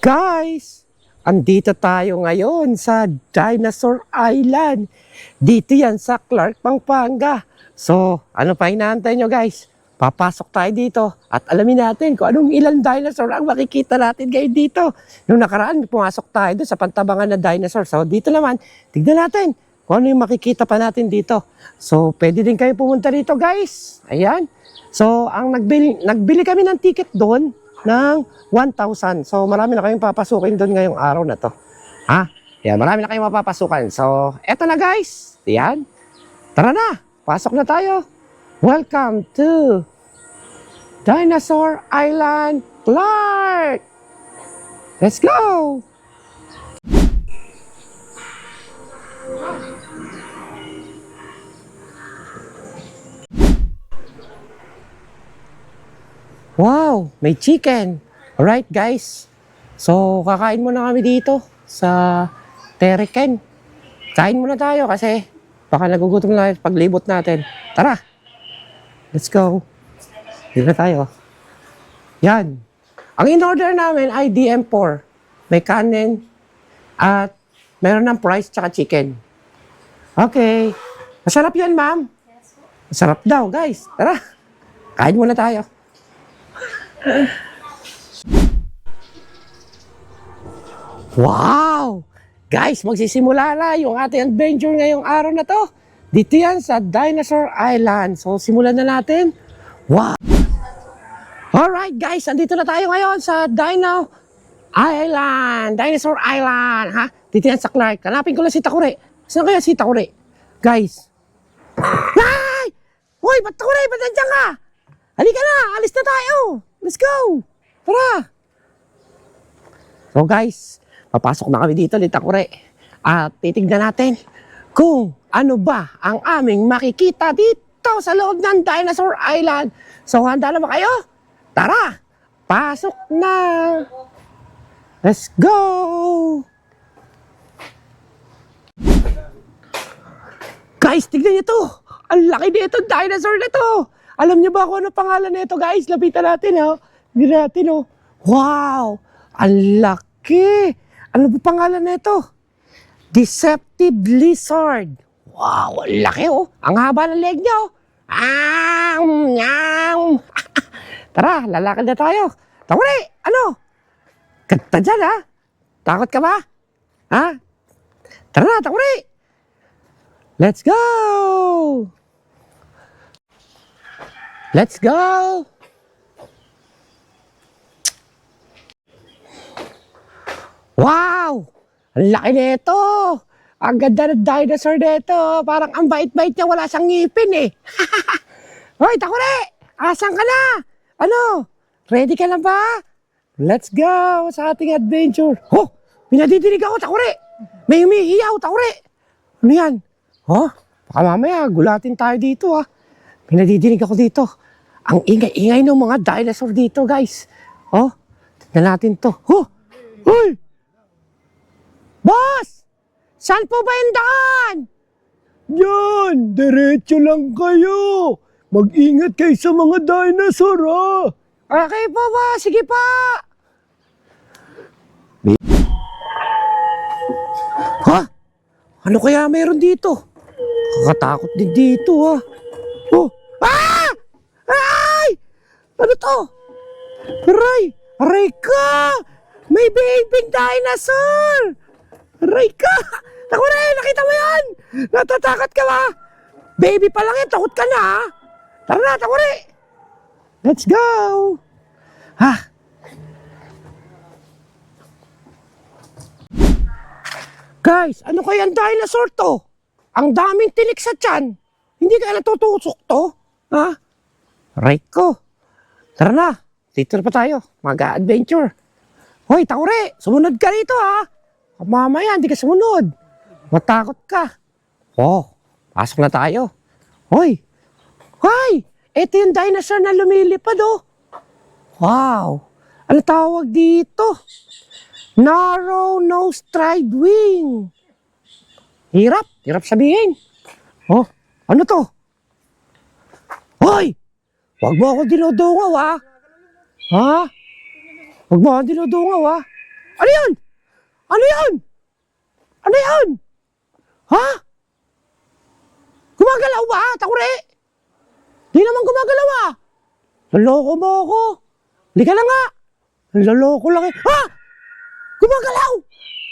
Guys, andito tayo ngayon sa Dinosaur Island. Dito yan sa Clark, Pampanga. So, ano pa inaantay nyo guys? Papasok tayo dito at alamin natin kung anong ilang dinosaur ang makikita natin ngayon dito. Nung nakaraan, pumasok tayo doon sa pantabangan na dinosaur. So, dito naman, tignan natin kung ano yung makikita pa natin dito. So, pwede din kayo pumunta dito guys. Ayan. So, ang nagbili kami ng ticket doon ng 1,000. So, marami na kayong papasukin doon ngayong araw na to. Ha? Yan, marami na kayong mapapasukan. So, eto na guys. Yan. Tara na. Pasok na tayo. Welcome to Dinosaur Island, Clark. Let's go. Wow, may chicken. Alright guys. So, kakain muna kami dito sa Tereken. Kain muna tayo kasi baka nagugutom na paglibot natin. Tara. Let's go. Dito na tayo. Yan. Ang in-order namin ay DM4. May kanin at meron ng fries tsaka chicken. Okay. Masarap yan, ma'am. Masarap daw, guys. Tara. Kain muna tayo. Wow! Guys, magsisimula na yung ating adventure ngayong araw na to. Dito yan sa Dinosaur Island. So, simulan na natin. Wow! Alright guys, andito na tayo ngayon sa Dinosaur Island. Ha? Dito yan sa Clark. Hanapin ko lang si Takure. Saan kaya si Takure? Guys. Ay! Hoy, ba't Takure? Ba't nandiyan ka? Halika na, alis na tayo. Let's go. Tara. So guys, papasok na kami dito ni Takure. At titignan natin kung ano ba ang aming makikita dito sa loob ng Dinosaur Island. So handa na ba kayo? Tara, pasok na. Let's go. Guys, tignan niyo to. Ang laki nito dinosaur na to. Alam niyo ba kung ano pangalan nito, guys? Lapitan natin, ha. Tignan natin, oh. Wow, ang laki. Ano ba pangalan nito? Deceptive lizard. Wow, ang laki, oh. Ang haba ng leg niya, oh. Tara, lalakad na tayo. Takuri, ano? Kanta dyan, ha? Takot ka ba? Ha? Tara na, Takuri. Let's go! Let's go! Wow! Ang laki nito! Ang ganda ng dinosaur nito. Parang ang bait-bait niya, wala siyang ngipin eh. Hoy, Takuri! Asan ka na? Ano? Ready ka na ba? Let's go sa ating adventure. Oh! Pinadidinig ako, Takuri! May humihiyaw, Takuri! Ano yan? Oh? Baka mamaya, gulatin tayo dito ah. Pinadidinig ako dito. Ang ingay-ingay ng mga dinosaur dito, guys. Oh, tignan natin to. Oh! Hoy! Boss! Saan po ba yung daan? Yan! Diretso lang kayo! Mag-ingat kayo sa mga dinosaur, ha? Okay po ba? Sige pa! Ha? Ano kaya meron dito? Kakatakot din dito, ha? Oh! Ah! Ay! Ano to? Aray! Aray ka! May baby dinosaur! Aray ka! Takuri! Nakita mo yan? Natatakot ka ba? Baby pa lang yan, takot ka na, ha? Tara na, Takuri! Let's go! Ha? Guys, ano kaya ang dinosaur to? Ang daming tinik sa tiyan. Hindi kaya natutusok to? Ha? Aray ko. Tara na. Dito na pa tayo. Mag-adventure. Hoy, Takuri! Sumunod ka rito, ha? Mamaya, hindi ka sumunod. Matakot ka. Oh, pasok na tayo. Hoy! Hoy! Ito yung dinosaur na lumilipad, oh. Wow! Ano tawag dito? Narrow-nosed wing. Hirap sabihin. Oh, ano to? Hoy! Huwag mo ako dinudungaw, ha? Ha? Huwag mo ako dinudungaw, ha? Ano yun? Ano yun? Ano yun? Ha? Gumagalaw ba, Takure? Di naman gumagalaw ah. Naloko mo ako. Hindi ka na nga. Naloko lang eh. Ha? Gumagalaw!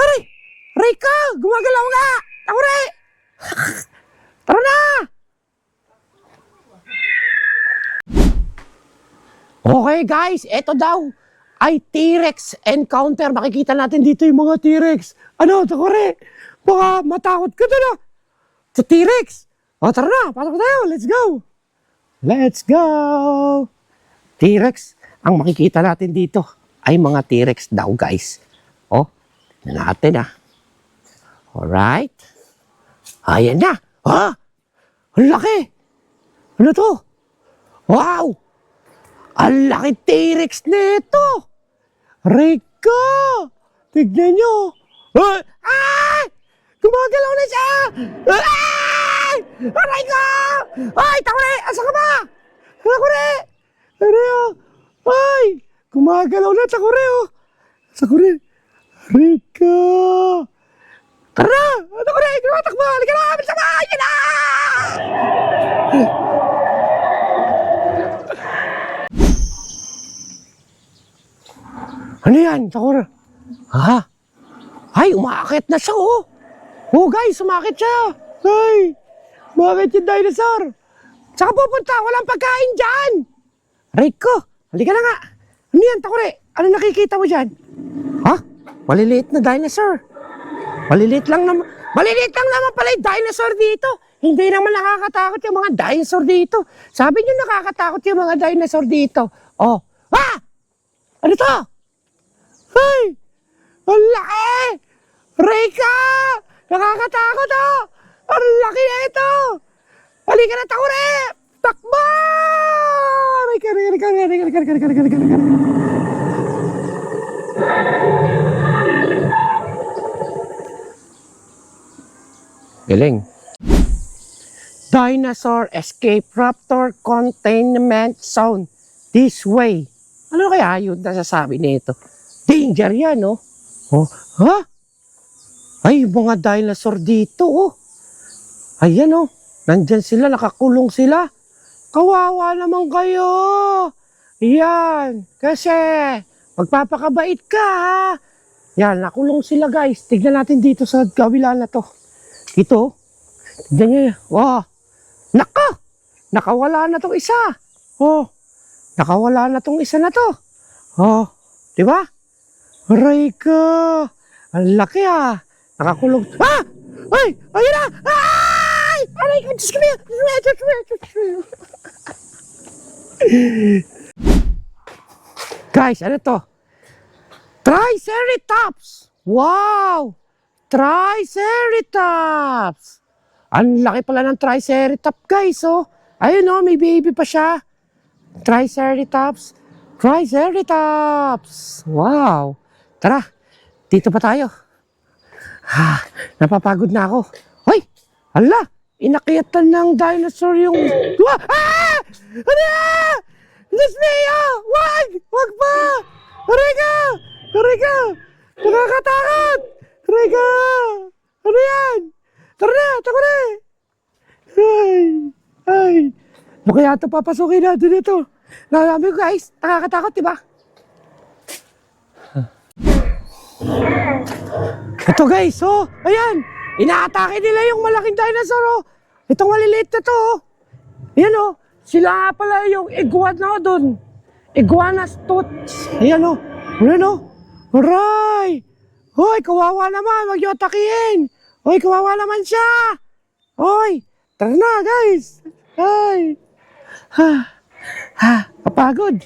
Aray! Aray ka! Gumagalaw nga! Takure! Tara na! Okay guys, eto daw ay T-Rex encounter. Makikita natin dito yung mga T-Rex. Ano, Takure? Baka matakot ka doon ah. Sa T-Rex. O tara na, pasok tayo. Let's go! Let's go! T-Rex, ang makikita natin dito ay mga T-Rex daw guys. O, tignan natin ah. Alright. Ayan na. Ha? Ang laki. Ano to? Wow! Ang laki T-Rex nito. Rico! Tignan nyo. Ay! Gumagalaw na siya! Ay! Aray ko! Ay! Takure! Asa ka ba? Takure! Aray! Ay! Gumagalaw na Takure! Takure! Rico! Tara na! Takure! Tumatakbo! Halika na! Halika na! Ayan na! Ano yan? Takure? Ha? Ay! Umaakit na siya oh! Oh guys! Umaakit siya! Ay! Umaakit yung dinosaur! Saka pupunta! Walang pagkain dyan! Rico! Halika na nga! Ano yan? Takure! Ano nakikita mo dyan? Ha? Maliliit na dinosaur! Maliliit lang naman pala yung dinosaur dito. Hindi naman nakakatakot yung mga dinosaur dito. Sabi niyo nakakatakot yung mga dinosaur dito. Oh. Ah! Ano to? Ay! Ang laki! Rika! Nakakatakot oh! Ang laki na ito! Halika na Takure! Takbo! Rika! Galing. Dinosaur Escape Raptor Containment Zone. This way. Ano kaya yun nasasabi nito? Danger yan, no? Oh, ha? Ay, mga dinosaur dito, oh. Ayan, oh. Nandyan sila, nakakulong sila. Kawawa naman kayo. Yan. Kasi, magpapakabait ka, ha? Yan, nakulong sila, guys. Tignan natin dito sa kabila na to. Ito, tignan nyo. Wow. Nako! Nakawala na tong isa. Oh, nakawala na tong isa na to. Oh, di ba? Aray ka. Ang laki ah. Nakakulong. Ah! Ay! Ayun na! Ay! Aray ka! Diyos ko na! Guys, ano to? Triceratops! Wow! Triceratops! Ang laki pala ng Triceratops, guys, oh. Ayun, oh, may baby pa siya. Triceratops. Triceratops! Wow! Tara, dito pa tayo. Ha, napapagod na ako. Hoy! Hala! Inakyatan ng dinosaur yung... Ah! Ano? Desmeo! Wag! Wag pa! Aray ka! Aray ka! Nakakatakot! Aray ka! Ano yan? Tara na! Tako na! Ay! Ay! Ano kaya ito papasukin natin ito? Nalami ko guys, nakakatakot diba? Ito guys, oh! Ayan! Inaatake nila yung malaking dinosaur, oh! Itong maliliit na to, oh! Ayan, oh! Sila nga pala yung iguana doon. Iguanodonts. Ayan, oh! Ayan, oh! Aray! Hoy, kawawa naman! Wag yung atakihin! Hoy, kawawa naman siya! Hoy! Tara na, guys! Ay! Ha! Ha! Kapagod!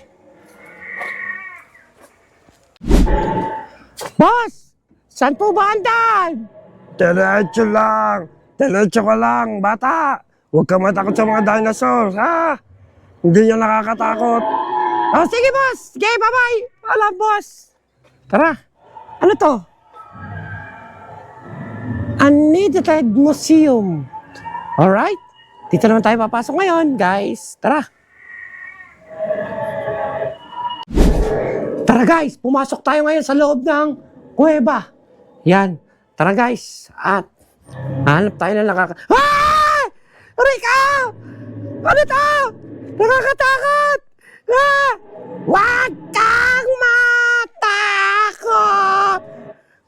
Boss! Saan po ba ang daan? Diretso lang. Diretso ka lang, bata. Huwag ka matakot sa mga dinosaurs, ha? Hindi yan nakakatakot. Oh, sige, boss! Sige, bye-bye! Alam, boss! Tara! Ano to? Unedited Museum. Alright? Dito naman tayo papasok ngayon, guys. Tara! Tara, guys! Pumasok tayo ngayon sa loob ng kuweba. Yan. Tara guys. At hanap tayo ng Ah! Rika! Ano to? Nakakatakot! Ah! Huwag kang matakot!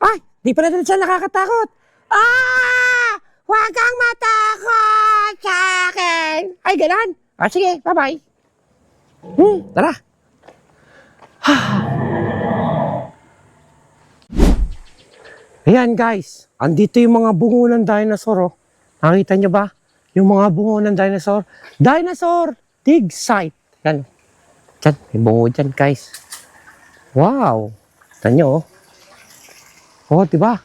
Ay, di pala din siya nakakatakot. Ah! Huwag kang matakot sa akin! Ay, ganun. Sige, bye-bye. Tara. Ayan guys, andito yung mga bungo ng dinosaur. Oh. Nakita nyo ba? Yung mga bungo ng dinosaur. Dinosaur dig site. Yan. Diyan, may bungo dyan guys. Wow. Tignan nyo oh. Oh, diba?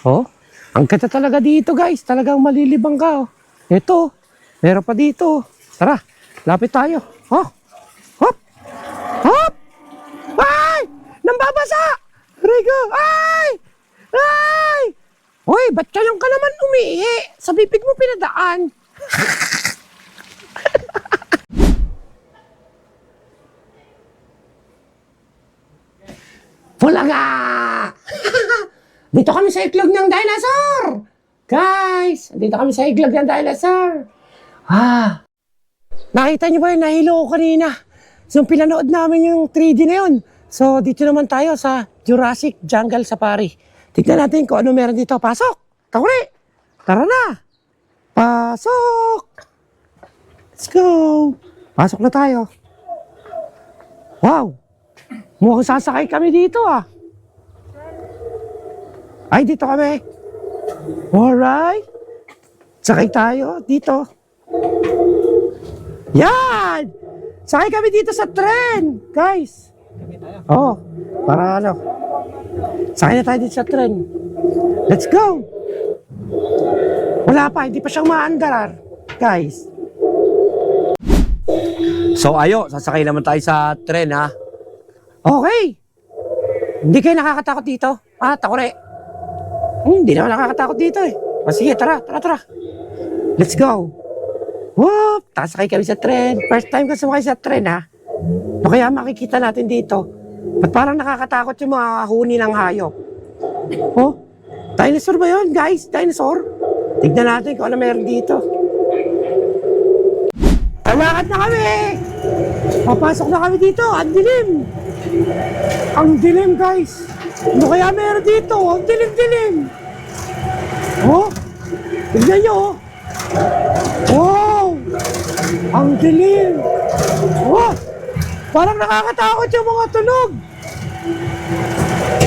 Oh, ang ganda talaga dito guys. Talagang malilibang ka oh. Ito, meron pa dito. Tara, lapit tayo. Oh. Hop! Hop! Ay! Nambabasa! Rigo! Ay! Ay! Hoy, ba't ka lang ka naman umihi? Sa bibig mo pinadaan. Bulaga! Dito kami sa iklog ng dinosaur! Guys, dito kami sa iklog ng dinosaur. Nakita niyo ba yun? Nahilo ko kanina. So, pinanood namin yung 3D na yun. So, dito naman tayo sa Jurassic Jungle Safari. Tignan natin kung ano meron dito. Pasok! Takuri! Tara na! Pasok! Let's go! Pasok na tayo. Wow! Mukhang sasakay kami dito ah. Ay, dito kami. Alright. Sakay tayo dito. Yan! Sakay kami dito sa tren, guys. Oh, para ano. Sakay na tayo dito sa tren. Let's go! Wala pa, hindi pa siyang maandarar, guys. So ayo, sasakay naman tayo sa tren ha. Okay. Hindi kayo nakakatakot dito? Takore. Hindi naman nakakatakot dito eh. Sige, tara. Let's go. Whoop! Sasakay kami sa tren. First time ko sumakay sa tren ha. No, kaya makikita natin dito. Ba't parang nakakatakot yung mga huni ng hayop? Oh, dinosaur ba yun, guys? Dinosaur? Tignan natin kung ano meron dito. Lakad na kami! Papasok na kami dito. Ang dilim! Ang dilim, guys! Ano kaya meron dito? Ang dilim-dilim! Oh! Tignan nyo! Wow! Ang dilim! Oh! Parang nakakatakot yung mga tunog!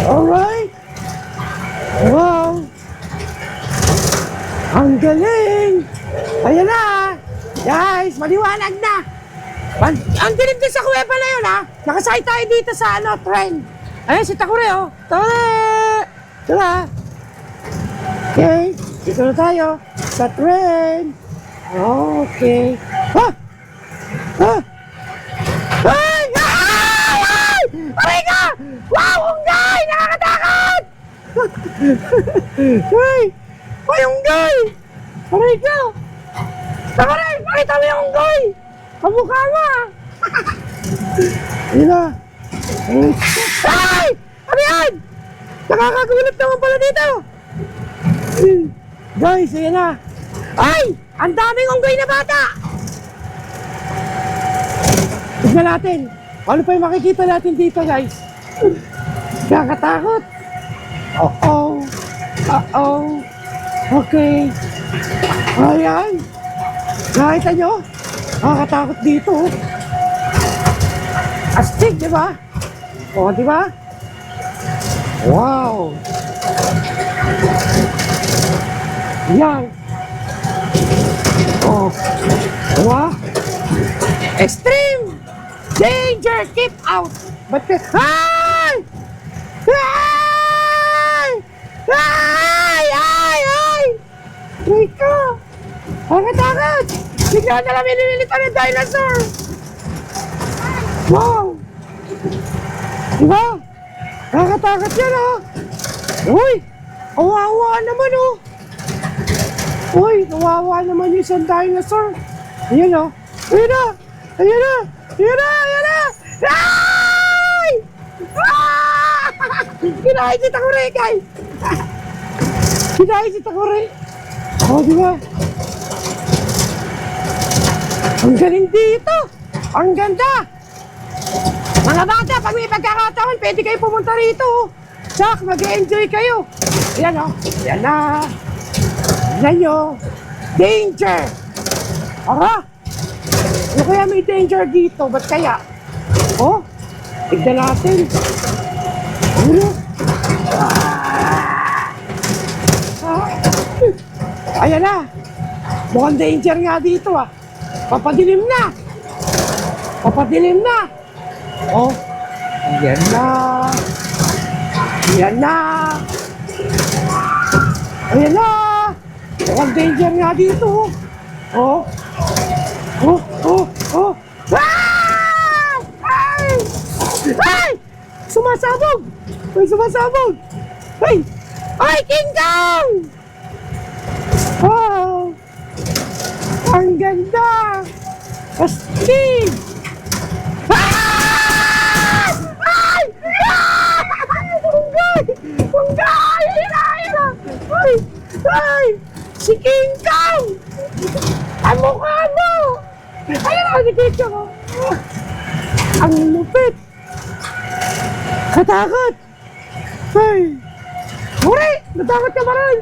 Alright! Wow! Ang galing! Ayan na! Guys, maliwanag na! Ang dilim din sa kuweba na yun ha! Nakasakay tayo dito sa tren! Ayan si Takure oh! Takure! Tara! Okay, dito na tayo sa tren! Okay! Ay! Ay! Aray ka! Wow! Unggay! Nakakatakot! Ay! Ay, unggay! Aray ka! Takure! Pakita mo yung unggay! Kamukha mo ah! Ayun na! Ay! Ano yan? Nakakagulat naman pala dito! Guys, ayan na! Ay! Ang daming unggay na bata! Tignan natin! Ano pa yung makikita natin dito, guys? Nakakatakot! Uh-oh! Uh-oh! Okay! Ayan! Nakita nyo? Nakakatakot dito! Astig, di ba? O, di ba? Wow! Yan! Oh! Diba? Extreme! Danger! Keep out! But the... Ay! Ay! Ay! Ay! Ay! Rika! Takot! Bigla na lang minililitan ng dinosaur! Wow! Diba? Nakakatakot yan ha! Uy! Kawawa naman oh! Uy! Kawawa naman yung isang dinosaur! Ayan oh! Ayan na! Ayan na! Ayan na! Ayan na! Ay! Ah! Kinain si Takore, guys! Kinain si Takore. Oh, di ba? Ang galing dito! Ang ganda! Mga bata, pag may pagkakataon, pwede kayo pumunta rito. Tsak, mag-enjoy kayo. Ayan o. Ayan na. Ayan nyo. Danger! Ara! Ano kaya may danger dito? Ba't kaya? Oh, tignan natin. Ano? Ayan na. Mukhang danger nga dito ah. Papadilim na. Papadilim na. Oh, ayan na. Ayan na. Ayan na. Mukhang danger nga dito. Oh. Oh, oh, oh. Ah! Ay! Ay! Sumasabog! May sumasabog! Ay! Ay, King Kong! Wow! Ang ganda! Astig! Ah! Ay! Ah! Punggay! Punggay! Ayun! Ay! Ay! Si King Kong! Ang mukha mo! Ayun ako si King Kong! Ang lupit! Katakot! Ay! Muri! Natakot ka ba rin?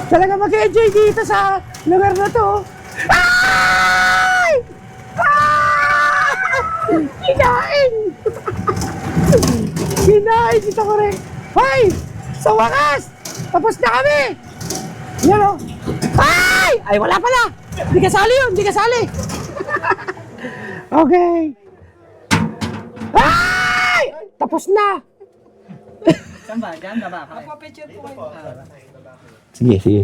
Talaga mag-enjoy dito sa lugar na to. Ay! Ah! Kinain! Kinain si Takore. Ay! Sa wakas! Tapos na kami! Yan o. Ay! Ay, wala pala! Hindi kasali yun! Hindi kasali! Okay. Ay! Tapos na! Saan ba? Diyan, baba ka. Papapicture po kayo. Sige, sige.